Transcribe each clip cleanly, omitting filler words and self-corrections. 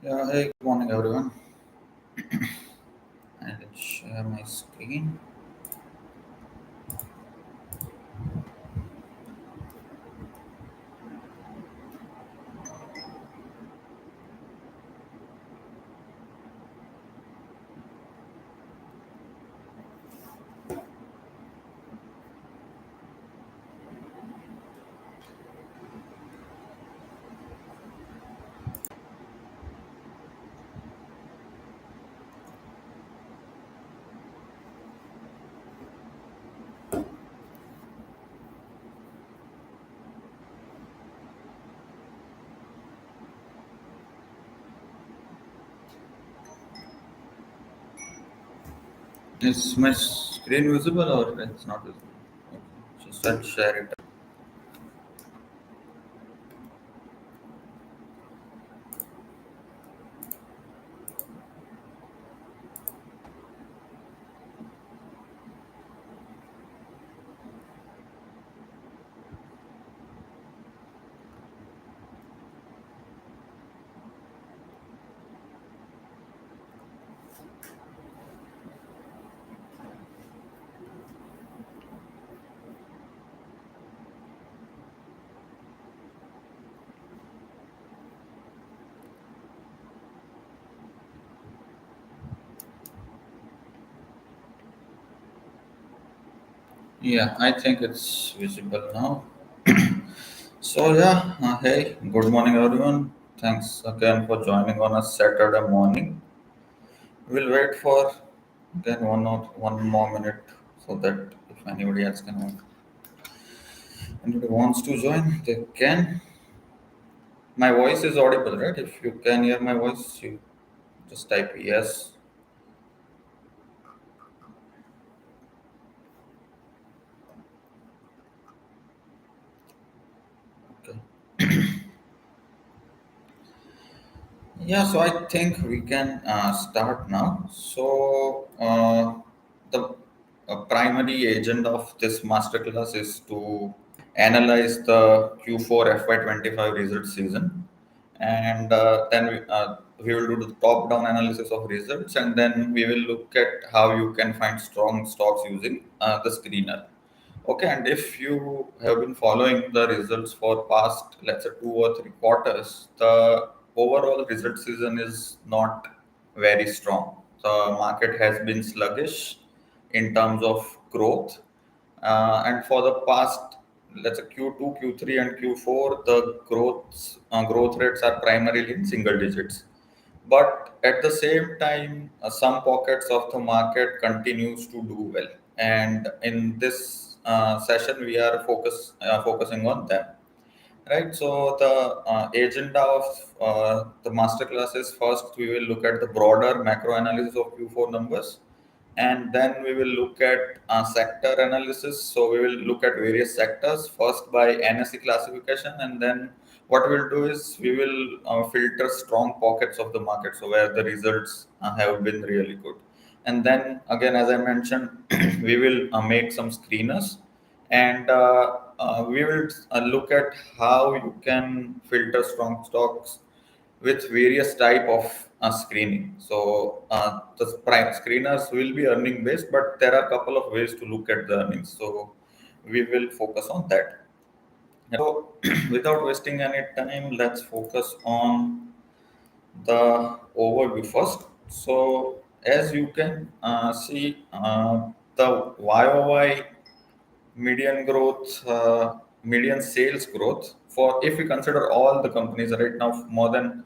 Yeah, hey, good morning everyone. And let's share my screen. Is my screen visible or it's not visible? Okay, just I'll share it. Yeah, I think it's visible now. So yeah, hey, good morning everyone. Thanks again for joining on a Saturday morning. We'll wait for again one more minute so that if anybody wants to join, they can. My voice is audible, right? If you can hear my voice, you just type yes. Okay. Yeah, so I think we can start now. The primary agenda of this masterclass is to analyze the Q4 FY25 result season, and then we will do the top-down analysis of results, and then we will look at how you can find strong stocks using the screener. Okay, and if you have been following the results for past, let's say, 2 or 3 quarters, the overall result season is not very strong. The market has been sluggish in terms of growth, and for the past, let's say, Q2, Q3, and Q4, the growth rates are primarily in single digits. But at the same time, some pockets of the market continues to do well, and in this session we are focusing on them, right? So the agenda of the masterclass is, first we will look at the broader macro analysis of Q4 numbers, and then we will look at sector analysis. So we will look at various sectors first by NSE classification, and then what we'll do is we will filter strong pockets of the market, so where the results have been really good. And then again, as I mentioned, we will make some screeners, and we will look at how you can filter strong stocks with various type of screening. So the prime screeners will be earning based, but there are a couple of ways to look at the earnings. So we will focus on that. So without wasting any time, let's focus on the overview first. So as you can see, the YOY median growth, median sales growth for, if we consider all the companies right now, more than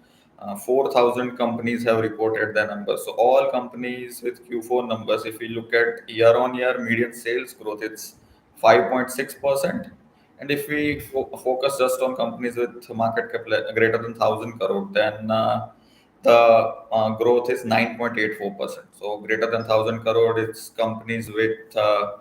4,000 companies have reported their numbers. So all companies with Q4 numbers, if we look at year-on-year median sales growth, it's 5.6%. And if we focus just on companies with market cap greater than 1,000 crore, then the growth is 9.84%. So greater than 1,000 crore, it's companies with uh,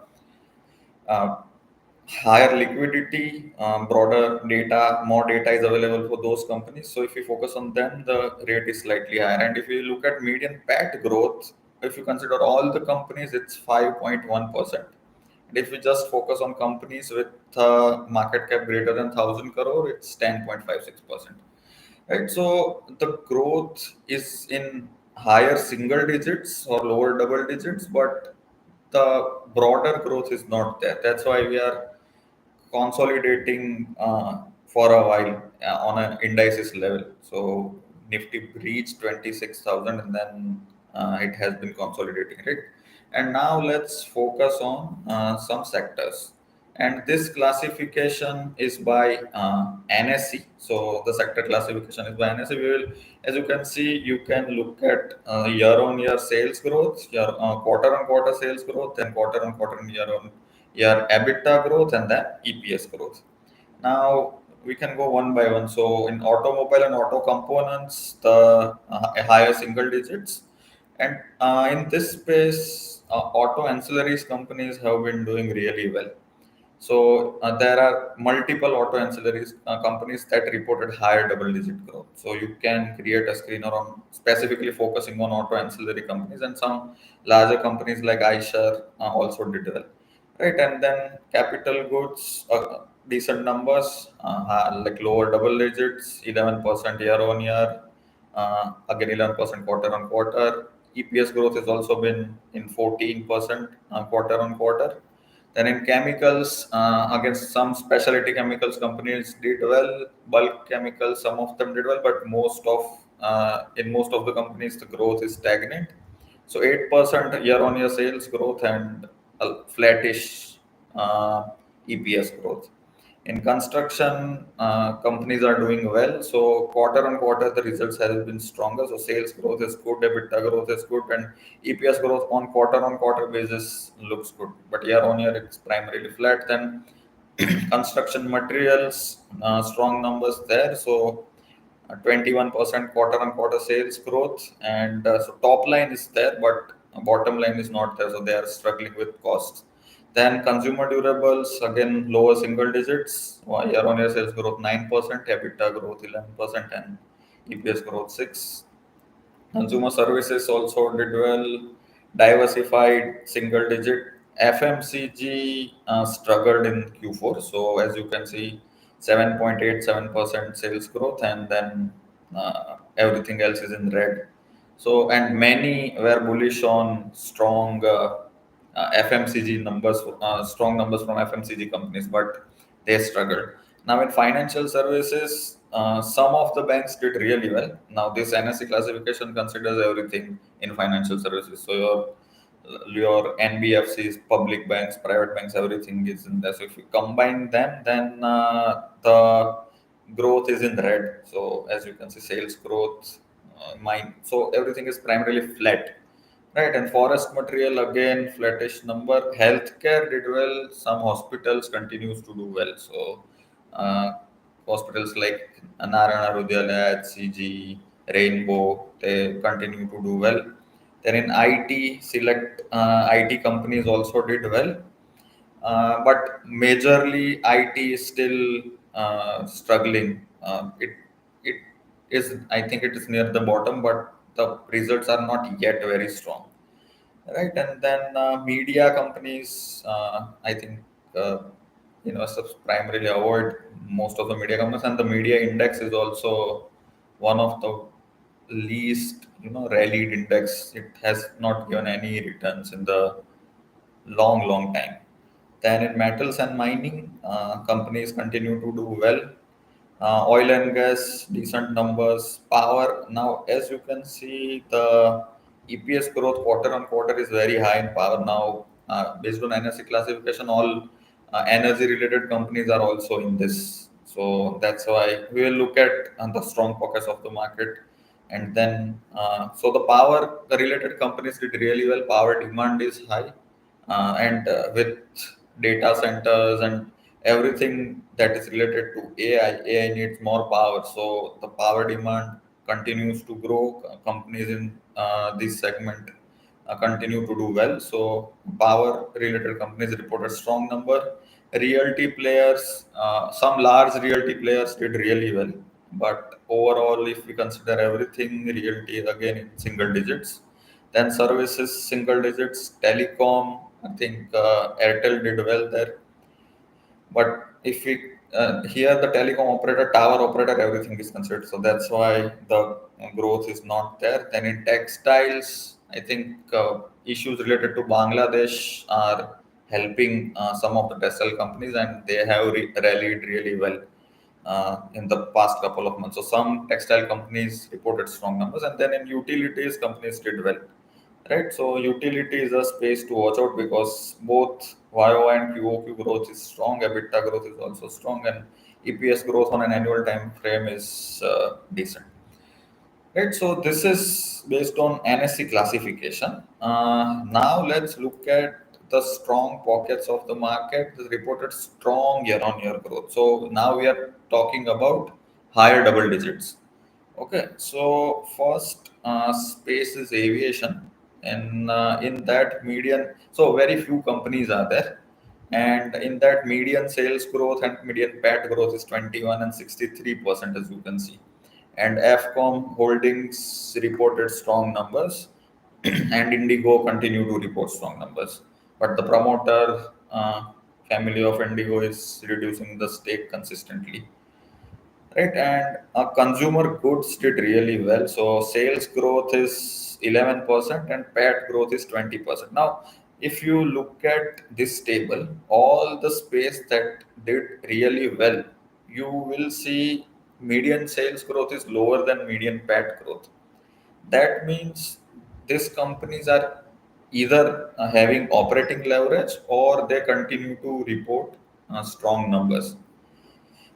higher liquidity, broader data, more data is available for those companies. So if you focus on them, the rate is slightly higher. And if you look at median PAT growth, if you consider all the companies, it's 5.1%. And if we just focus on companies with market cap greater than 1,000 crore, it's 10.56%. right? So the growth is in higher single digits or lower double digits, but the broader growth is not there. That's why we are consolidating for a while on an indices level. So Nifty breached 26,000 and then it has been consolidating, right? And now let's focus on some sectors. And this classification is by NSE. So the sector classification is by NSE. We will, as you can see, you can look at year-on-year sales growth, your quarter-on-quarter sales growth, and quarter-on-quarter and year-on-year EBITDA growth, and then EPS growth. Now we can go one by one. So in automobile and auto components, the higher single digits, and in this space, auto ancillaries companies have been doing really well. So there are multiple auto ancillaries companies that reported higher double-digit growth. So you can create a screener on specifically focusing on auto ancillary companies, and some larger companies like iShare also did well, right? And then capital goods, decent numbers, like lower double digits, 11% year on year, again 11% quarter on quarter. EPS growth has also been in 14% quarter on quarter. Then in chemicals, against some specialty chemicals companies did well, bulk chemicals, some of them did well, but most of in most of the companies the growth is stagnant. So 8% year-on-year sales growth and a flattish EPS growth. In construction, companies are doing well. So quarter on quarter, the results have been stronger. So sales growth is good, EBITDA growth is good, and EPS growth on quarter basis looks good. But year on year, it's primarily flat. Then construction materials, strong numbers there. So 21% quarter on quarter sales growth, and so top line is there, but bottom line is not there. So they are struggling with costs. Then consumer durables, again lower single digits, year on year sales growth 9%, EBITDA growth 11%, and EPS growth 6. Consumer services also did well, diversified single digit. FMCG struggled in Q4. So as you can see, 7.87% sales growth, and then everything else is in red. So and many were bullish on strong FMCG numbers, strong numbers from FMCG companies, but they struggled. Now, in financial services, some of the banks did really well. Now, this NSE classification considers everything in financial services. So your NBFCs, public banks, private banks, everything is in there. So if you combine them, then the growth is in red. So as you can see, sales growth, mine. So everything is primarily flat. Right, and forest material again flattish number. Healthcare did well. Some hospitals continues to do well. So uh, hospitals like Narayana Hrudayalaya, HCG, Rainbow, they continue to do well. Then in IT, select IT companies also did well. But majorly IT is still struggling. It is, I think it is near the bottom, but the results are not yet very strong, right? And then media companies, I think primarily avoid most of the media companies, and the media index is also one of the least rallied index. It has not given any returns in the long time. Then in metals and mining, companies continue to do well. Oil and gas, decent numbers. Power, now as you can see, the EPS growth quarter on quarter is very high in power. Now, based on NSE classification, all energy related companies are also in this. So that's why we will look at the strong pockets of the market. And then, so the power related companies did really well. Power demand is high, and with data centers and everything that is related to AI needs more power. So the power demand continues to grow. Companies in this segment continue to do well. So power related companies reported strong number. Realty players, some large realty players did really well. But overall, if we consider everything, realty is again in single digits. Then services single digits. Telecom, I think Airtel did well there. But if we here the telecom operator, tower operator, everything is considered. So that's why the growth is not there. Then in textiles, I think issues related to Bangladesh are helping some of the textile companies, and they have rallied really well in the past couple of months. So some textile companies reported strong numbers, and then in utilities, companies did well, right? So utility is a space to watch out because both YOY and QOQ growth is strong, EBITDA growth is also strong, and EPS growth on an annual time frame is decent. Right, so this is based on NSE classification. Now let's look at the strong pockets of the market. This reported strong year-on-year growth. So now we are talking about higher double digits. Okay, so first space is aviation, and in that median, so very few companies are there, and in that median sales growth and median PAT growth is 21 and 63%, as you can see. And Afcom Holdings reported strong numbers, and Indigo continue to report strong numbers. But the promoter family of Indigo is reducing the stake consistently, right? And consumer goods did really well. So sales growth is 11% and PAT growth is 20%. Now if you look at this table, all the space that did really well, you will see median sales growth is lower than median PAT growth. That means these companies are either having operating leverage or they continue to report strong numbers.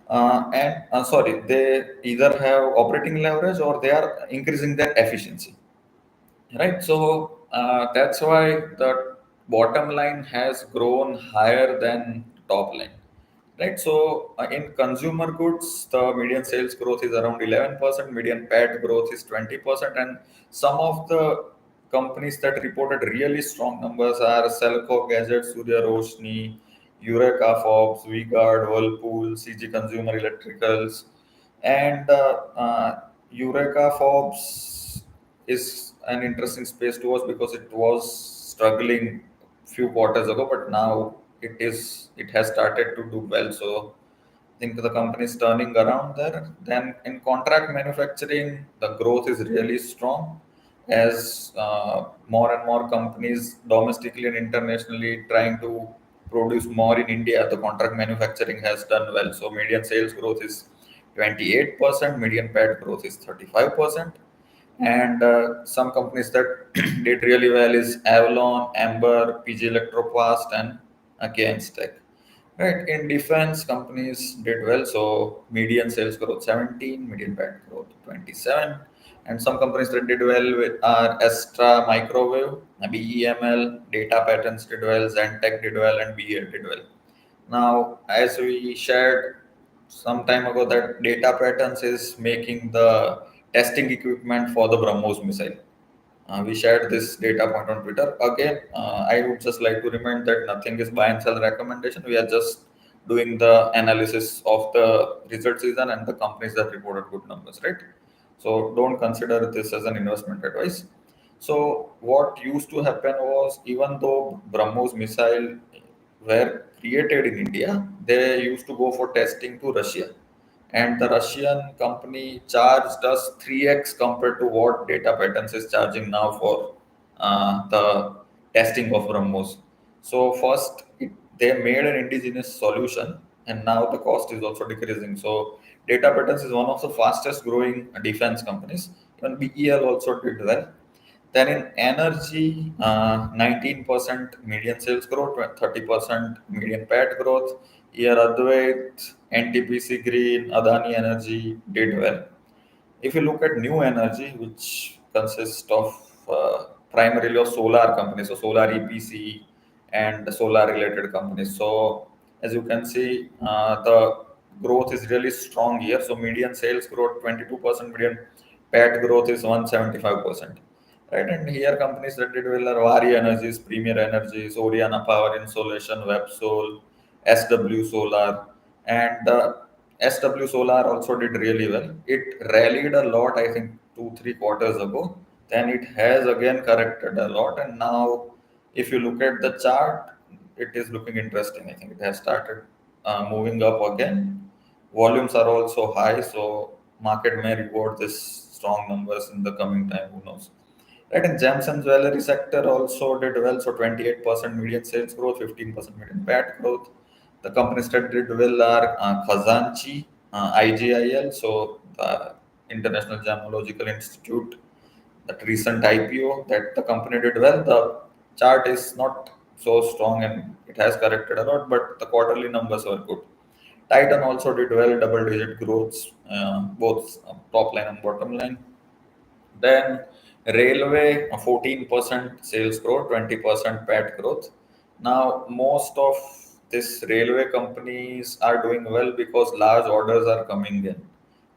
And sorry, they either have operating leverage or they are increasing their efficiency, right? So that's why the bottom line has grown higher than top line, right? So in consumer goods, the median sales growth is around 11%, median PAT growth is 20%, and some of the companies that reported really strong numbers are Selco Gadget, Surya Roshni, Eureka Forbes, VGuard, Whirlpool, CG Consumer Electricals, and Eureka Forbes is an interesting space to us because it was struggling few quarters ago, but now it has started to do well. So I think the company is turning around there. Then in contract manufacturing, the growth is really strong as more and more companies domestically and internationally trying to produce more in India. The contract manufacturing has done well. So median sales growth is 28%, median PAT growth is 35%. And some companies that did really well is Avalon, Amber, PG Electroplast, and KN's Tech. Right, in defense, companies did well. So median sales growth 17, median PAT growth 27, and some companies that did well with are Astra Microwave, BEML, Data Patterns did well, Zentech did well, and BA did well. Now, as we shared some time ago, that Data Patterns is making the testing equipment for the BrahMos missile. We shared this data point on Twitter. Again, I would just like to remind that nothing is buy and sell recommendation. We are just doing the analysis of the result season and the companies that reported good numbers, right? So don't consider this as an investment advice. So what used to happen was, even though BrahMos missile were created in India, they used to go for testing to Russia, and the Russian company charged us 3x compared to what Data Patterns is charging now for the testing of BrahMos. So first, they made an indigenous solution, and now the cost is also decreasing. So Data Patterns is one of the fastest growing defense companies. Even BEL also did well. Then in energy, 19% median sales growth, 30% median PAT growth. Here Advait, NTPC Green, Adani Energy did well. If you look at new energy, which consists of primarily of solar companies, so solar EPC and solar related companies. So as you can see, the growth is really strong here. So median sales growth 22%, median PAT growth is 175%. Right, and here companies that did well are Vari Energies, Premier Energies, Oriana Power Insulation, Websol, SW Solar, and SW Solar also did really well. It rallied a lot, I think, 2 3 quarters ago. Then it has again corrected a lot, and now, if you look at the chart, it is looking interesting. I think it has started moving up again. volumes are also high, so market may reward this strong numbers in the coming time. Who knows? Right, and gems and jewelry sector also did well. So 28% median sales growth, 15% median PAT growth. The companies that did well are Khazanchi, IGIL, so the International Gemological Institute, that recent IPO that the company did well. The chart is not so strong and it has corrected a lot, but the quarterly numbers were good. Titan also did well, double digit growths, both top line and bottom line. Then railway, 14% sales growth, 20% PAT growth. Now, most of these railway companies are doing well because large orders are coming in.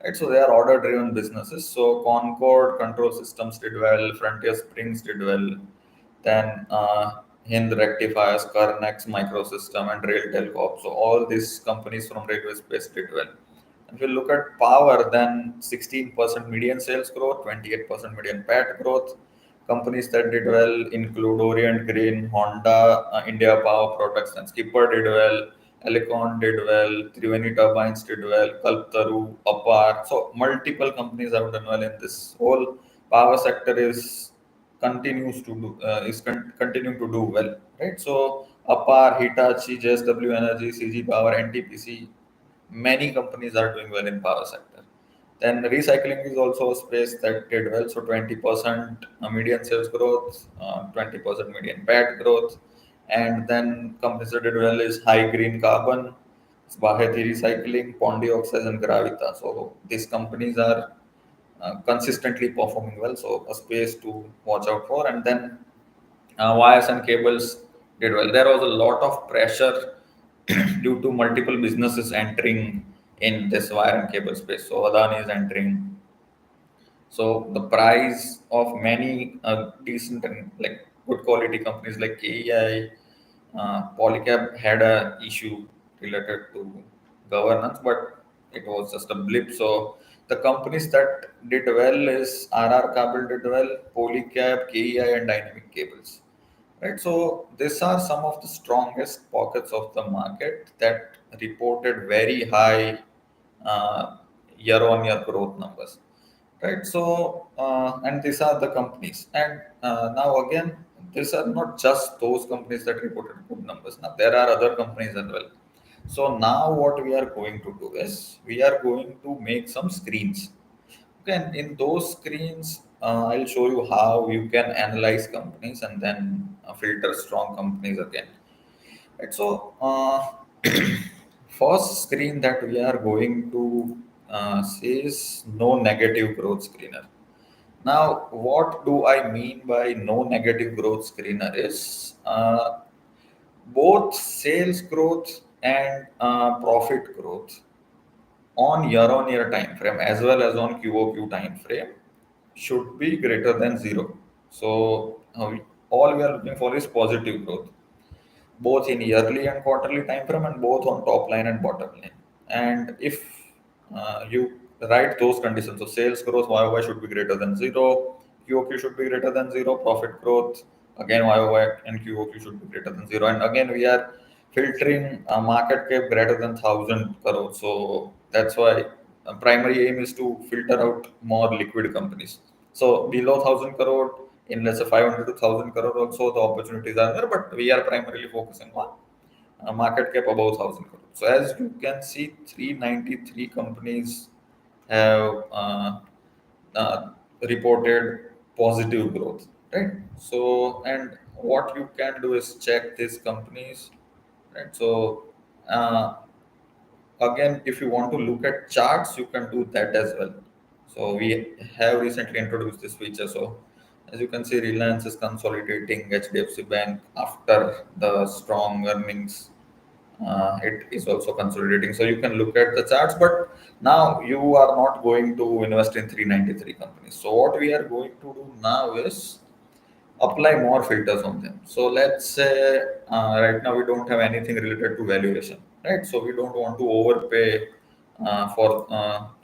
Right, so they are order driven businesses. So Concord Control Systems did well, Frontier Springs did well, then Hind Rectifiers, Kernex Microsystem, and Railtel Corp. So all these companies from railway space did well. If you look at power, then 16% median sales growth, 28% median PAT growth. Companies that did well include Orient Green, Honda, India Power Products, and Skipper did well. Elecon did well. Triveni Turbines did well. Kalpataru, Apar. So multiple companies have done well in this whole power sector is continuing to do well, right? So Apar, Hitachi, JSW Energy, CG Power, NTPC, many companies are doing well in power sector. Then recycling is also a space that did well. So 20% median sales growth, 20% median PAT growth. And then companies that did well is high green carbon, Bharati Recycling, Pondi Oxides, and Gravita. So these companies are consistently performing well. So a space to watch out for. And then wires and cables did well. There was a lot of pressure due to multiple businesses entering in this wire and cable space. So Adani is entering. So the price of many decent and like good quality companies like KEI, Polycab had a issue related to governance, but it was just a blip. So the companies that did well is RR Cable did well, Polycab, KEI, and Dynamic Cables. Right, so these are some of the strongest pockets of the market that reported very high uh, year-on-year growth numbers. Right, so and these are the companies, and now again, these are not just those companies that reported good numbers. Now there are other companies as well. So now what we are going to do is we are going to make some screens. Okay, and in those screens, I'll show you how you can analyze companies and then filter strong companies again. Right, so first screen that we are going to see is no negative growth screener. Now, what do I mean by no negative growth screener is both sales growth and profit growth on year-on-year time frame as well as on QOQ time frame should be greater than zero. So all we are looking for is positive growth, both in yearly and quarterly time frame, and both on top line and bottom line. And if you write those conditions, so sales growth YOY should be greater than zero, QOQ should be greater than zero, profit growth again YOY and QOQ should be greater than zero. And again, we are filtering a market cap greater than 1,000 crores. So that's why primary aim is to filter out more liquid companies. So below 1,000 crore, in let's say 500 to 1,000 crore also the opportunities are there, but we are primarily focusing on market cap above 1,000 crore. So as you can see, 393 companies have uh, reported positive growth, right? So and what you can do is check these companies, right? So uh, again, if you want to look at charts, you can do that as well. So we have recently introduced this feature. So as you can see, Reliance is consolidating HDFC Bank after the strong earnings. It is also consolidating. So you can look at the charts, but now you are not going to invest in 393 companies. So what we are going to do now is apply more filters on them. So let's say right now we don't have anything related to valuation, right? So we don't want to overpay for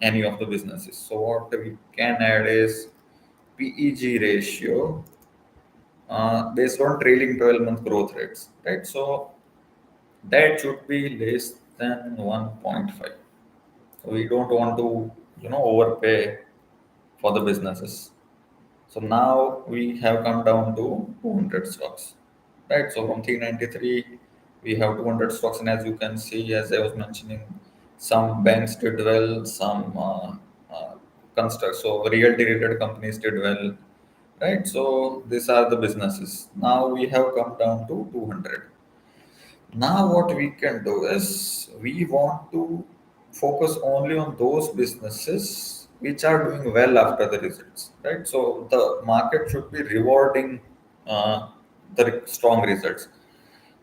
any of the businesses. So what we can add is PEG ratio based on trailing 12-month growth rates, right? So that should be less than 1.5. So we don't want to, overpay for the businesses. So now we have come down to 200 stocks, right? So from 393, we have 200 stocks, and as you can see, as I was mentioning, some banks did well, some construct, so realty related companies did well, right? So these are the businesses. Now we have come down to 200. Now, what we can do is we want to focus only on those businesses which are doing well after the results, right? So the market should be rewarding the strong results.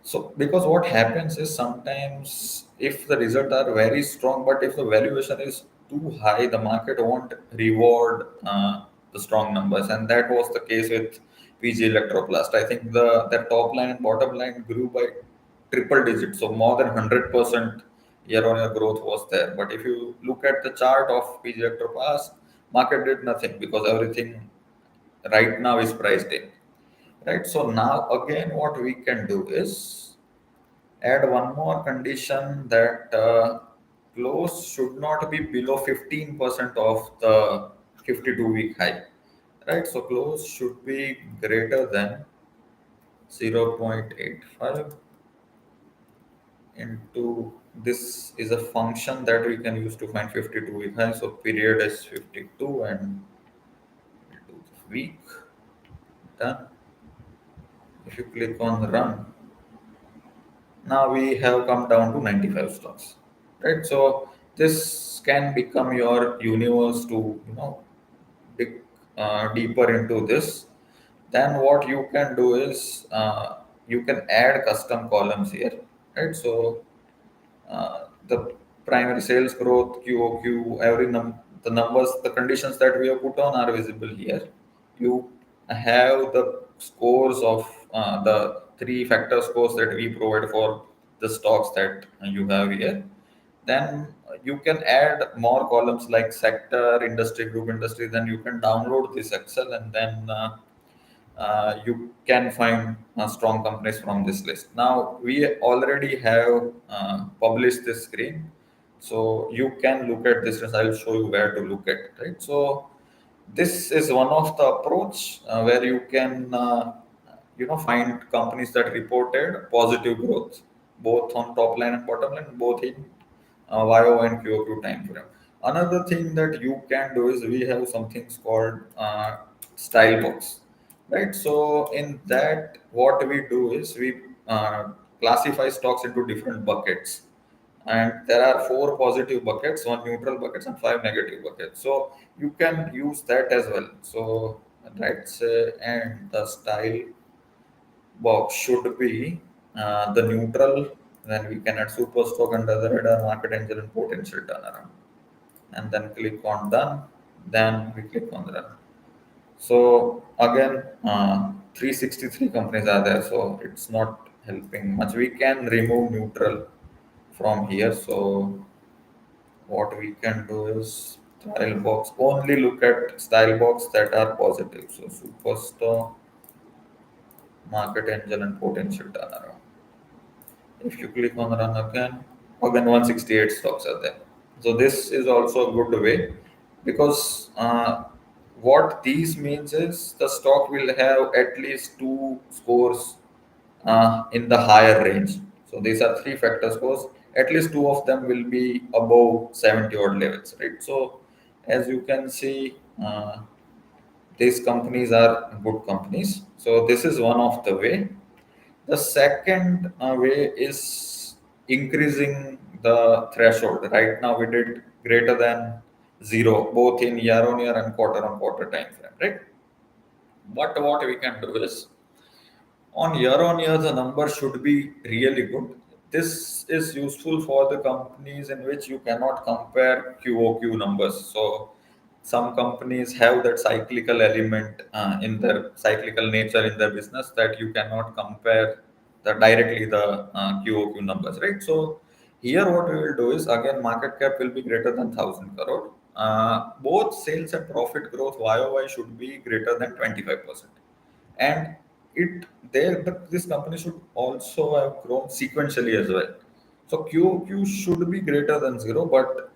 So, because what happens is sometimes if the results are very strong, but if the valuation is too high, the market won't reward the strong numbers, and that was the case with PG Electroplast. I think the top line and bottom line grew by triple digits, so more than 100% year-on-year growth was there. But if you look at the chart of PG Electroplast, market did nothing because everything right now is priced in, right? So now again, what we can do is add one more condition that close should not be below 15% of the 52-week high, right? So close should be greater than 0.85 into, this is a function that we can use to find 52-week high. So period is 52 and into the week, done. If you click on run, now we have come down to 95 stocks, right? So this can become your universe to, dig deeper into this. Then what you can do is you can add custom columns here, right? So the primary sales growth, QOQ, the numbers, the conditions that we have put on are visible here. You have the scores of the three factor scores that we provide for the stocks that you have here. Then you can add more columns like sector, industry, group industry. Then you can download this Excel, and then you can find strong companies from this list. Now we already have published this screen, so you can look at this. I'll show you where to look at. Right. So this is one of the approach where you can find companies that reported positive growth both on top line and bottom line, both in YO and QOQ time frame. Another thing that you can do is we have something called style box, right? So in that, what we do is we classify stocks into different buckets, and there are four positive buckets, one neutral buckets, and five negative buckets. So you can use that as well. So let's say, and the style box should be the neutral. Then we can add super stock under the radar, market angel, and potential turnaround. And then click on done. Then we click on the run. So again, 363 companies are there, so it's not helping much. We can remove neutral from here. So what we can do is style box, only look at style box that are positive. So super stock, market angel, and potential turnaround. If you click on run again 168 stocks are there. So this is also a good way, because what these means is the stock will have at least two scores in the higher range. So these are three factor scores. At least two of them will be above 70 odd levels, right? So as you can see, these companies are good companies. So this is one of the way. The second way is increasing the threshold. Right now, we did greater than zero, both in year on year and quarter on quarter time frame, right? But what we can do is on year, the number should be really good. This is useful for the companies in which you cannot compare QOQ numbers. So some companies have that cyclical element in their cyclical nature in their business, that you cannot compare directly the QOQ numbers, right? So here what we will do is, again, market cap will be greater than 1000 crore. Both sales and profit growth YOY should be greater than 25%, and this company should also have grown sequentially as well. So QQ should be greater than zero, but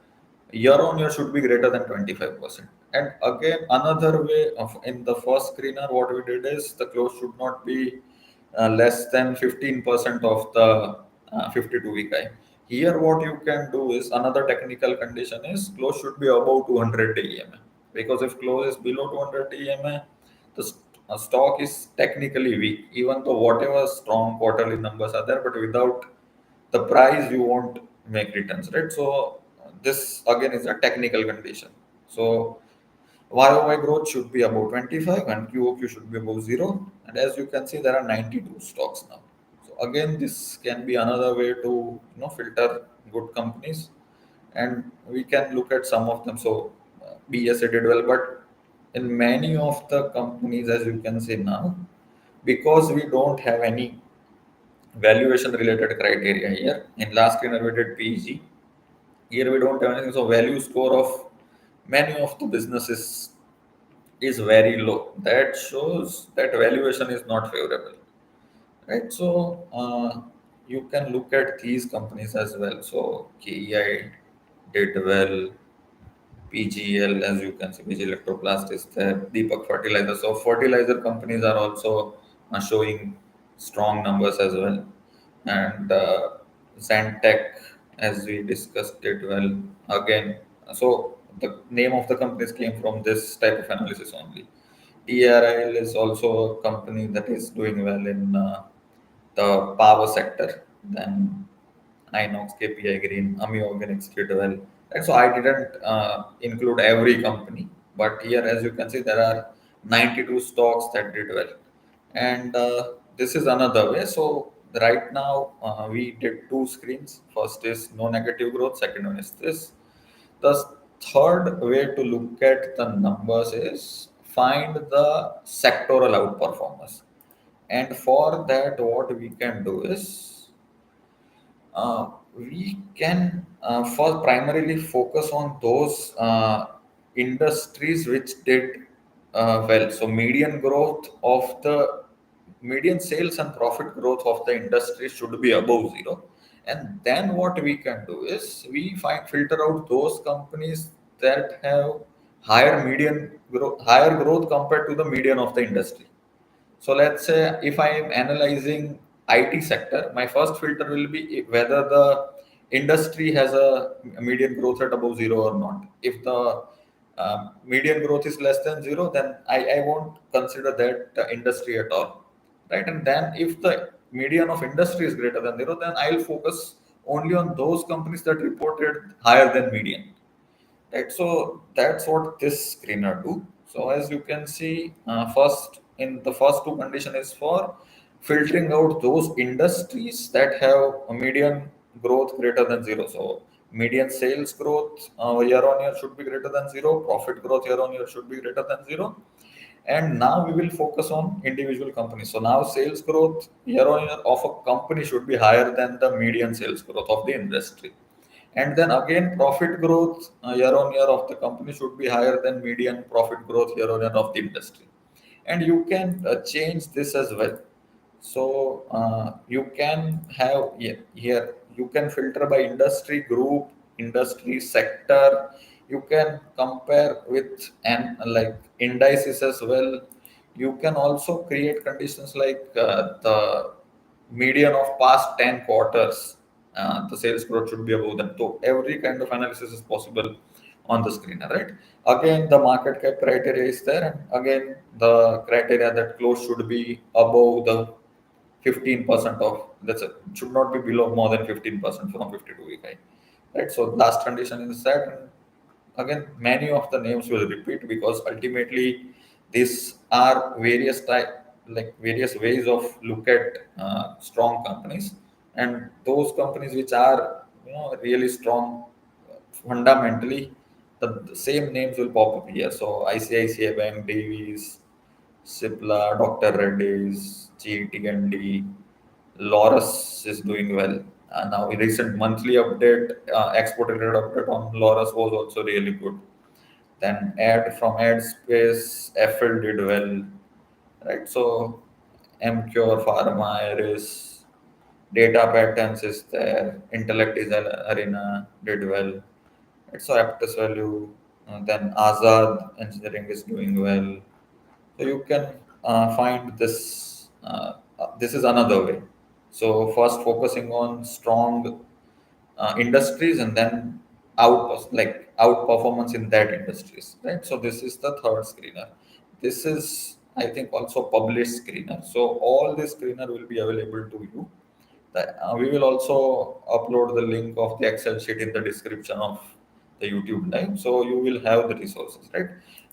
year on year should be greater than 25%. And again, another way of in the first screener, what we did is the close should not be less than 15% of the 52-week high. Here, what you can do is another technical condition is close should be above 200 EMA, because if close is below 200 EMA, the stock is technically weak, even though whatever strong quarterly numbers are there, but without the price you won't make returns, right? So this again is a technical condition. So YOY growth should be above 25 and QOQ should be above 0. And as you can see, there are 92 stocks now. So again, this can be another way to filter good companies, and we can look at some of them. So BSA did well, but in many of the companies, as you can see now, because we don't have any valuation related criteria here. In last screener we did PEG. Here we don't have anything. So value score of many of the businesses is very low. That shows that valuation is not favorable, right? So you can look at these companies as well. So KEI did well. PGL, as you can see, PG Electroplast is there. Deepak Fertilizer. So fertilizer companies are also showing strong numbers as well. And Zantech, as we discussed, did well again. So the name of the companies came from this type of analysis only. TRIL is also a company that is doing well in the power sector. Then Inox, KPI Green, Ami Organics did well. And so I didn't include every company, but here, as you can see, there are 92 stocks that did well. And this is another way. So right now we did two screens. First is no negative growth. Second one is this. The third way to look at the numbers is find the sectoral outperformers. And for that, what we can do is we can first primarily focus on those industries which did well. So median sales and profit growth of the industry should be above zero. And then what we can do is we find filter out those companies that have higher growth compared to the median of the industry. So let's say if I am analyzing IT sector, my first filter will be whether the industry has a median growth rate above zero or not. If the median growth is less than zero, then I won't consider that industry at all, right? And then if the median of industry is greater than zero, then I'll focus only on those companies that reported higher than median. Right, so that's what this screener do. So as you can see, first in the first two condition is for filtering out those industries that have a median growth greater than zero. So median sales growth year on year should be greater than zero. Profit growth year on year should be greater than zero. And now we will focus on individual companies. So now sales growth year on year of a company should be higher than the median sales growth of the industry. And then again, profit growth year on year of the company should be higher than median profit growth year on year of the industry. And you can change this as well. So you can have here you can filter by industry group, industry sector. You can compare with and like indices as well. You can also create conditions like the median of past 10 quarters. The sales growth should be above that. So every kind of analysis is possible on the screen, right? Again, the market cap criteria is there, and again, the criteria that close should be above the 15% of, that's it, should not be below more than 15% from 52-week high, right? So last condition is that, and again, many of the names will repeat because ultimately these are various various ways of look at strong companies, and those companies which are really strong fundamentally, the same names will pop up here. So ICICI Bank, Davies, Cipla, Dr. Reddy's, GT Gandhi, Loris is doing well. Now, a recent monthly update, export related update on Loris was also really good. Then ad from ad space, FL did well, right? So MCure, Pharma, Iris, Data Patterns is there, Intellect is Arena did well. Right? So Aptus value, then Azad engineering is doing well. So you can find this. This is another way. So first focusing on strong industries and then outperformance in that industries, right? So this is the third screener. This is, I think, also published screener. So all this screener will be available to you. We will also upload the link of the Excel sheet in the description of the YouTube live, so you will have the resources, right?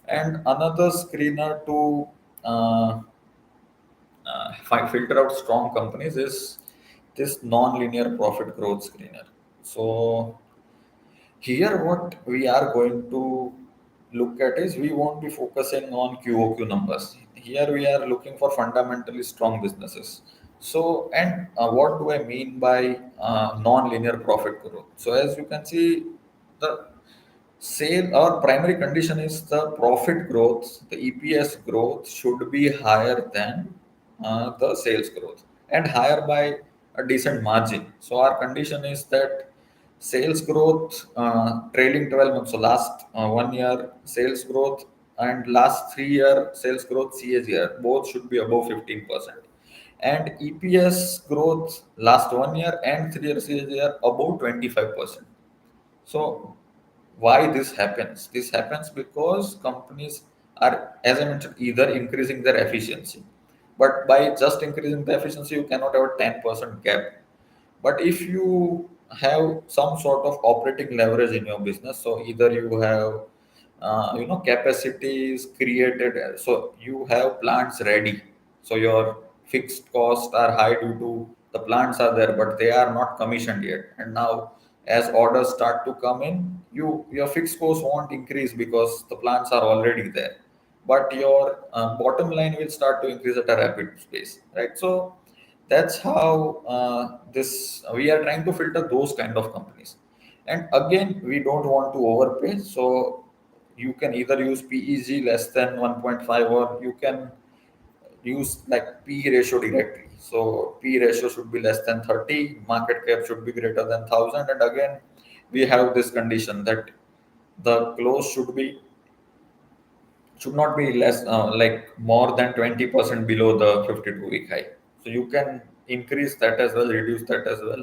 And another screener to filter out strong companies is this non-linear profit growth screener. So here, what we are going to look at is we won't be focusing on QOQ numbers. Here, we are looking for fundamentally strong businesses. So, and what do I mean by non-linear profit growth? So, as you can see, the sale, our primary condition is the profit growth, the EPS growth should be higher than the sales growth and higher by a decent margin. So our condition is that sales growth trailing 12 months, so last 1 year sales growth and last 3 year sales growth CAGR both should be above 15%. And EPS growth last 1 year and 3 year CAGR above 25%. So why this happens? This happens because companies are, as I mentioned, either increasing their efficiency. But by just increasing the efficiency, you cannot have a 10% gap. But if you have some sort of operating leverage in your business, so either you have capacities created, so you have plants ready, so your fixed costs are high due to the plants are there but they are not commissioned yet, and now as orders start to come in, your fixed costs won't increase because the plants are already there, but your bottom line will start to increase at a rapid pace, right? So that's how this we are trying to filter those kind of companies. And again, we don't want to overpay, so you can either use PEG less than 1.5 or you can use like P ratio directly. So P ratio should be less than 30, market cap should be greater than 1,000, and again we have this condition that the close should not be less like more than 20% below the 52-week high. So you can increase that as well, reduce that as well,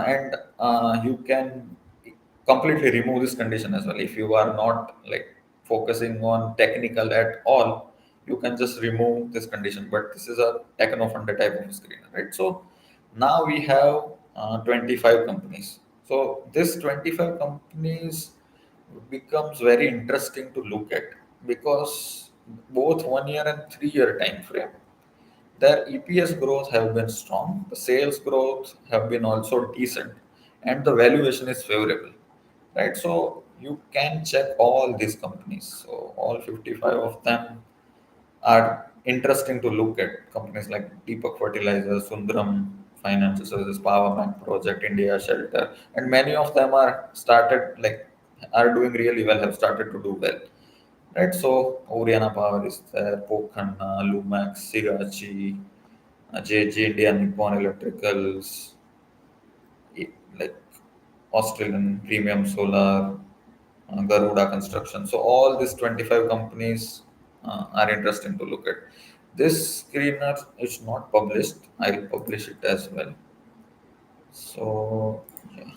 and you can completely remove this condition as well. If you are not like focusing on technical at all, you can just remove this condition. But this is a techno-funded type of screener, right? So now we have 25 companies. So this 25 companies becomes very interesting to look at because both 1 year and 3 year time frame, their EPS growth have been strong, the sales growth have been also decent, and the valuation is favorable, right? So you can check all these companies. So all 55 of them are interesting to look at. Companies like Deepak Fertilizers, Sundaram Financial Services, Power Bank Project, India Shelter, and many of them are doing really well, have started to do well. Right, so Oriana Power is there, Pokhanda, Lumax, Sirachi, JG India, Nippon Electricals, like Australian Premium Solar, Garuda Construction. So all these 25 companies are interesting to look at. This screener is not published. I'll publish it as well. So yeah,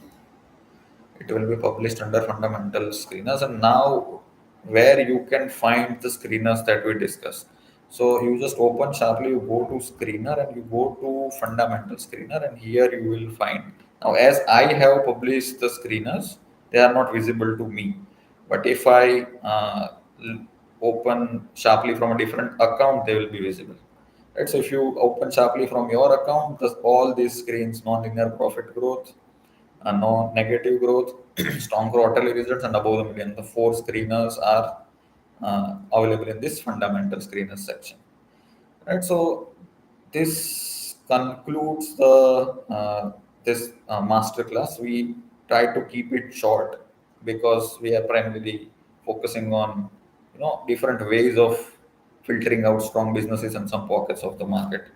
it will be published under fundamental screeners, and now where you can find the screeners that we discussed. So you just open sharply, you go to screener and you go to fundamental screener, and here you will find. Now as I have published the screeners, they are not visible to me, but if I l- open sharply from a different account, they will be visible, right? So if you open sharply from your account, all these screens, non-linear profit growth, no negative growth, strong quarterly results, and above the median. The four screeners are available in this fundamental screeners section. Right. So this concludes the this master class. We try to keep it short because we are primarily focusing on different ways of filtering out strong businesses and some pockets of the market.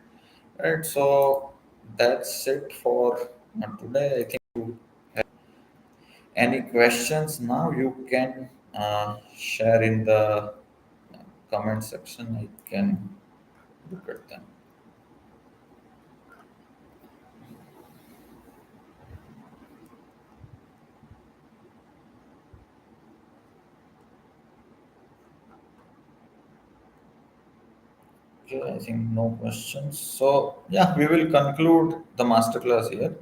Right. So that's it for today. I think Any questions now? You can share in the comment section. I can look at them. Okay, I think no questions. So yeah, we will conclude the masterclass here.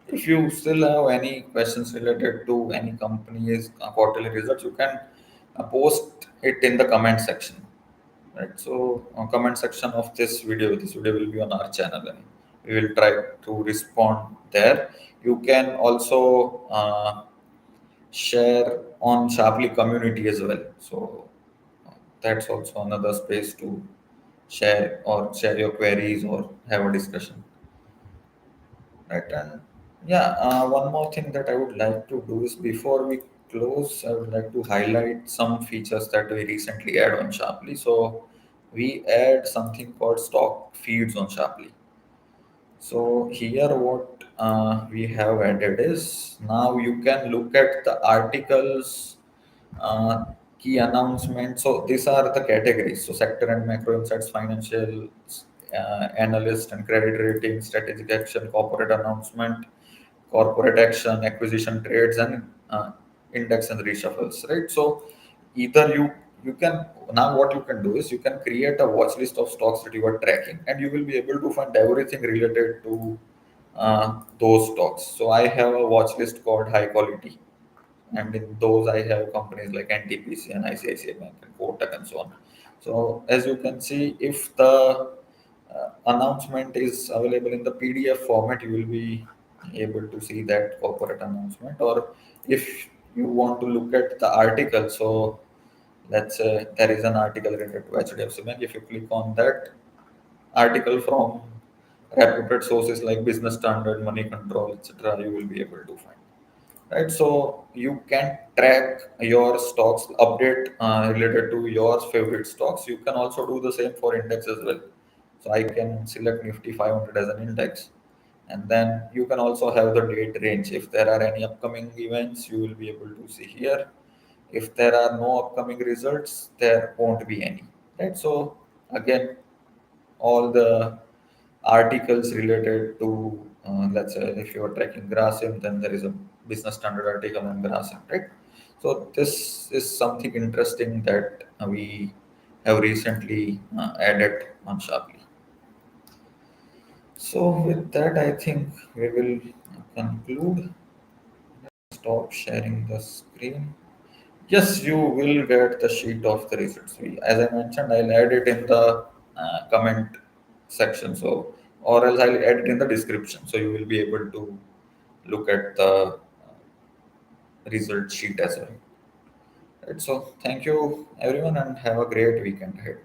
If you still have any questions related to any company's quarterly results, you can post it in the comment section. Right. So comment section of this video will be on our channel, and we will try to respond there. You can also share on Sharply community as well. So that's also another space to share your queries or have a discussion. Right. And yeah, one more thing that I would like to do is before we close, I would like to highlight some features that we recently add on Sharply. So we add something called stock feeds on Sharply. So here what we have added is now you can look at the articles, uh, key announcements. So these are the categories. So sector and macro insights, financial analyst and credit rating, strategic action, corporate announcement, corporate action, acquisition trades, and index and reshuffles. Right. So either you can now what you can do is you can create a watch list of stocks that you are tracking, and you will be able to find everything related to those stocks. So I have a watch list called high quality, and in those I have companies like NTPC and ICICI Bank and Kotak and so on. So as you can see, if the announcement is available in the PDF format, you will be able to see that corporate announcement. Or if you want to look at the article, so let's say there is an article related to HDFC Bank. If you click on that article from reputed sources like Business Standard, Money Control, etc., you will be able to find. Right, so you can track your stocks, update related to your favorite stocks. You can also do the same for index as well. So I can select Nifty 500 as an index, and then you can also have the date range. If there are any upcoming events, you will be able to see here. If there are no upcoming results, there won't be any. Right, so again, all the articles related to, let's say if you are tracking Grasim, then there is a business standard article on Grasim, right? So this is something interesting that we have recently added on Sharply. So with that, I think we will conclude. Stop sharing the screen. Yes, you will get the sheet of the results. As I mentioned, I'll add it in the comment section. So, or else I'll add it in the description. So you will be able to look at the result sheet as well. Right. So thank you everyone and have a great weekend ahead.